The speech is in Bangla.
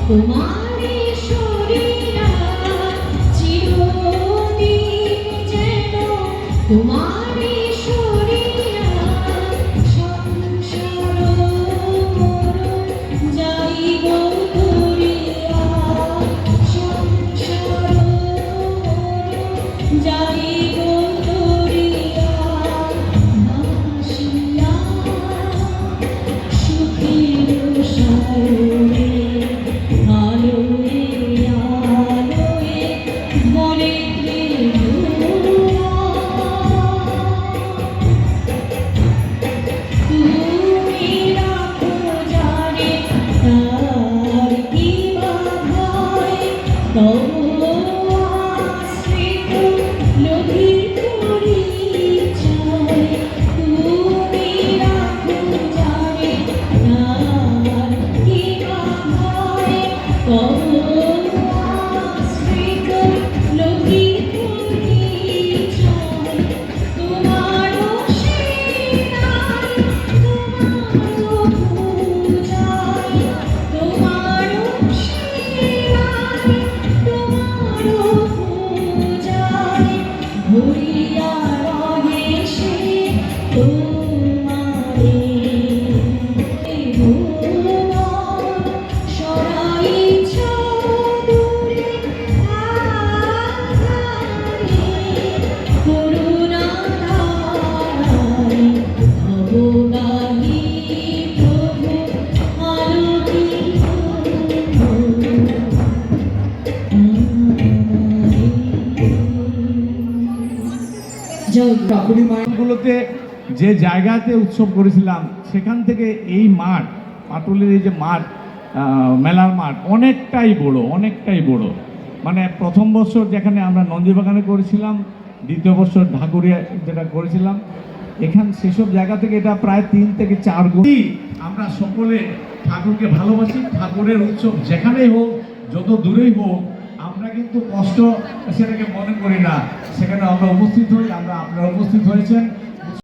তোমারে শরীরা চিরদিন যেন তোমারে শরীরা সংসার মরণ যাইব করিয়া সংসার মরণ যাইব করিয়া ভাসিয়া সুখের সাগরে আলোয় আলোয় মনে তুমি রাখো জানে তার কি বা ভয় তব আশ্রিত লোভীর পরিচয় তুমি রাখো জানে তার কি বা ভয় তব আশ্রিত লোভীর পরিচয় তোমারও সেনায় তোমারও পূজায় তোমারও সেনায় তোমারও পূজায় ভরিয়া রহে সে তোমারে ভুবন সরাইছ দূরে আধারে করুণা ধারায় ভবগামী প্রভু আলোকিত কাকুরি মাঠগুলোতে যে জায়গাতে উৎসব করেছিলাম সেখান থেকে এই মাঠ পাটুলের এই যে মাঠ মেলার মাঠ অনেকটাই বড় মানে প্রথম বছর যেখানে আমরা নন্দীবাগানে করেছিলাম দ্বিতীয় বছর ঢাকুরিয়া যেটা করেছিলাম এখান সেসব জায়গা থেকে এটা প্রায় 3 থেকে 4 গুণ আমরা সকলে ঠাকুরকে ভালোবাসি ঠাকুরের উৎসব যেখানেই হোক যত দূরেই হোক আমরা কিন্তু কষ্ট সেটাকে মনে করি না সেখানে আমরা উপস্থিত হই আপনারা উপস্থিত হয়েছেন